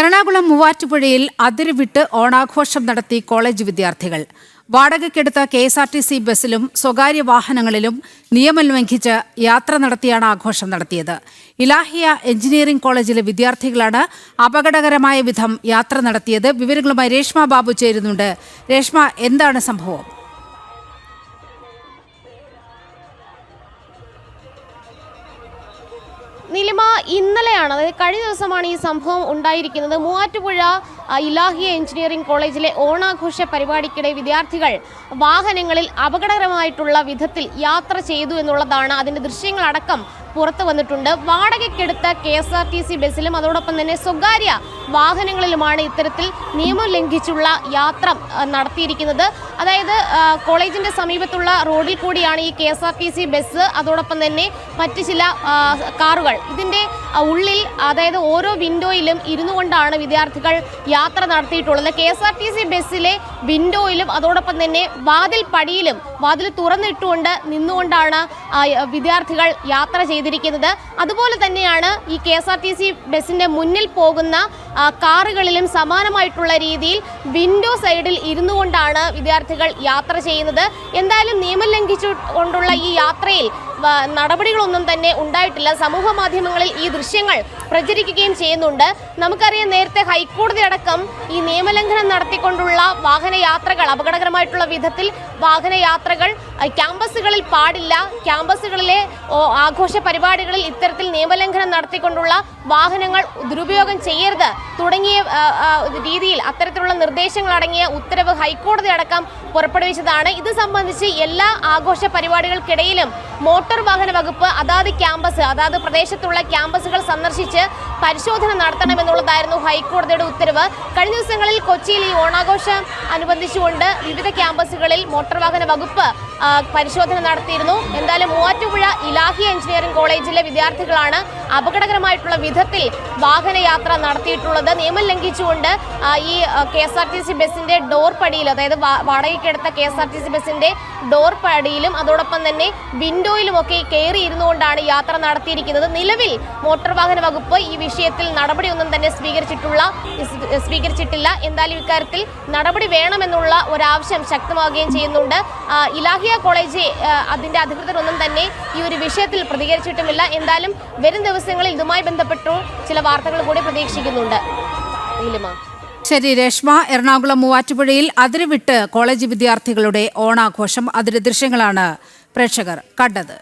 എറണാകുളം മൂവാറ്റുപുഴയിൽ അതിരുവിട്ട് ഓണാഘോഷം നടത്തി കോളേജ് വിദ്യാർത്ഥികൾ. വാടകയ്ക്കെടുത്ത KSRTC ബസ്സിലും സ്വകാര്യ വാഹനങ്ങളിലും നിയമം ലംഘിച്ച് യാത്ര നടത്തിയാണ് ആഘോഷം നടത്തിയത്. ഇലാഹിയ എഞ്ചിനീയറിംഗ് കോളേജിലെ വിദ്യാർത്ഥികളാണ് അപകടകരമായ വിധം യാത്ര നടത്തിയത്. വിവരങ്ങളുമായി രേഷ്മ ബാബു ചേരുന്നുണ്ട്. രേഷ്മ, എന്താണ് സംഭവം? നിലിമ, ഇന്നലെയാണ്, അതായത് കഴിഞ്ഞ ദിവസമാണ് ഈ സംഭവം ഉണ്ടായിരിക്കുന്നത്. മൂവാറ്റുപുഴ ഇലാഹിയ എഞ്ചിനീയറിംഗ് കോളേജിലെ ഓണാഘോഷ പരിപാടിക്കിടെ വിദ്യാർത്ഥികൾ വാഹനങ്ങളിൽ അപകടകരമായിട്ടുള്ള വിധത്തിൽ യാത്ര ചെയ്തു എന്നുള്ളതാണ്. അതിൻ്റെ ദൃശ്യങ്ങളടക്കം പുറത്തു വന്നിട്ടുണ്ട്. വാടകയ്ക്കെടുത്ത KSRTC ബസ്സിലും അതോടൊപ്പം തന്നെ സ്വകാര്യ വാഹനങ്ങളിലുമാണ് ഇത്തരത്തിൽ നിയമം ലംഘിച്ചുള്ള യാത്ര നടത്തിയിരിക്കുന്നത്. അതായത് കോളേജിന്റെ സമീപത്തുള്ള റോഡിൽ കൂടിയാണ് ഈ KSRTC ബസ്, അതോടൊപ്പം തന്നെ മറ്റ് ചില കാറുകൾ. ഇതിന്റെ ഉള്ളിൽ, അതായത് ഓരോ വിൻഡോയിലും ഇരുന്നു കൊണ്ടാണ് വിദ്യാർത്ഥികൾ യാത്ര നടത്തിയിട്ടുള്ളത്. KSRTC ബസ്സിലെ വിൻഡോയിലും അതോടൊപ്പം തന്നെ വാതിൽ പടിയിലും വാതിൽ തുറന്നിട്ടുകൊണ്ട് നിന്നുകൊണ്ടാണ് വിദ്യാർത്ഥികൾ യാത്ര ചെയ്തിരിക്കുന്നത്. അതുപോലെ തന്നെയാണ് ഈ KSRTC ബസ്സിന്റെ മുന്നിൽ പോകുന്ന കാറുകളിലും സമാനമായിട്ടുള്ള രീതിയിൽ വിൻഡോ സൈഡിൽ ഇരുന്നു കൊണ്ടാണ് വിദ്യാർത്ഥികൾ യാത്ര ചെയ്യുന്നത്. എന്തായാലും നിയമം ലംഘിച്ചുകൊണ്ടുള്ള ഈ യാത്രയിൽ നടപടികളൊന്നും തന്നെ ഉണ്ടായിട്ടില്ല. സമൂഹ മാധ്യമങ്ങളിൽ ഈ ദൃശ്യങ്ങൾ പ്രചരിക്കുകയും ചെയ്യുന്നുണ്ട്. നമുക്കറിയാം, നേരത്തെ ഹൈക്കോടതി അടക്കം ഈ നിയമലംഘനം നടത്തിക്കൊണ്ടുള്ള വാഹനയാത്രകൾ, അപകടകരമായിട്ടുള്ള വിധത്തിൽ വാഹനയാത്രകൾ ക്യാമ്പസുകളിൽ പാടില്ല, ക്യാമ്പസുകളിലെ ആഘോഷ പരിപാടികളിൽ ഇത്തരത്തിൽ നിയമലംഘനം നടത്തിക്കൊണ്ടുള്ള വാഹനങ്ങൾ ദുരുപയോഗം ചെയ്യരുത് തുടങ്ങിയ രീതിയിൽ അത്തരത്തിലുള്ള നിർദ്ദേശങ്ങൾ അടങ്ങിയ ഉത്തരവ് ഹൈക്കോടതി അടക്കം പുറപ്പെടുവിച്ചതാണ്. ഇത് സംബന്ധിച്ച് എല്ലാ ആഘോഷ പരിപാടികൾക്കിടയിലും മോട്ടോർ വാഹന വകുപ്പ് അതാത് ക്യാമ്പസ്, അതാത് പ്രദേശത്തുള്ള ക്യാമ്പസുകൾ സന്ദർശിച്ച് പരിശോധന നടത്തണമെന്നുള്ളതായിരുന്നു ഹൈക്കോടതിയുടെ ഉത്തരവ്. കഴിഞ്ഞ ദിവസങ്ങളിൽ കൊച്ചിയിൽ ഈ ഓണാഘോഷം അനുബന്ധിച്ചുകൊണ്ട് വിവിധ ക്യാമ്പസുകളിൽ മോട്ടോർ വാഹന വകുപ്പ് പരിശോധന നടത്തിയിരുന്നു. എന്തായാലും മൂവാറ്റുപുഴ ഇലാഹിയ എഞ്ചിനീയറിംഗ് കോളേജിലെ വിദ്യാർത്ഥികളാണ് അപകടകരമായിട്ടുള്ള വിധത്തിൽ വാഹനയാത്ര നടത്തിയിട്ടുള്ളത്. നിയമം ലംഘിച്ചുകൊണ്ട് ഈ KSRTC ബസ്സിന്റെ ഡോർ പടിയിൽ, അതായത് വാടകയ്ക്കെടുത്ത KSRTC ബസ്സിന്റെ ഡോർ പടിയിലും അതോടൊപ്പം തന്നെ വിൻഡോയിലുമൊക്കെ കയറി ഇരുന്നുകൊണ്ടാണ് യാത്ര നടത്തിയിരിക്കുന്നത്. നിലവിൽ മോട്ടോർ വാഹന വകുപ്പ് ഈ വിഷയത്തിൽ നടപടിയൊന്നും തന്നെ സ്വീകരിച്ചിട്ടില്ല. എന്തായാലും ഇക്കാര്യത്തിൽ നടപടി വേണമെന്നുള്ള ഒരാവശ്യം ശക്തമാവുകയും ചെയ്യുന്നുണ്ട്. ഇലാഹിയ കോളേജ് അതിന്റെ അധികൃതരൊന്നും തന്നെ ഈ ഒരു വിഷയത്തിൽ പ്രതികരിച്ചിട്ടുമില്ല. എന്തായാലും വരും ദിവസങ്ങളിൽ ഇതുമായി ബന്ധപ്പെട്ടു ചില വാർത്തകൾ കൂടി പ്രതീക്ഷിക്കുന്നുണ്ട്. ശരി രേഷ്മ, എറണാകുളം മൂവാറ്റുപുഴയിൽ അതിരുവിട്ട് കോളേജ് വിദ്യാർത്ഥികളുടെ ഓണാഘോഷം, അതിന്റെ ദൃശ്യങ്ങളാണ് പ്രേക്ഷകർ കണ്ടത്.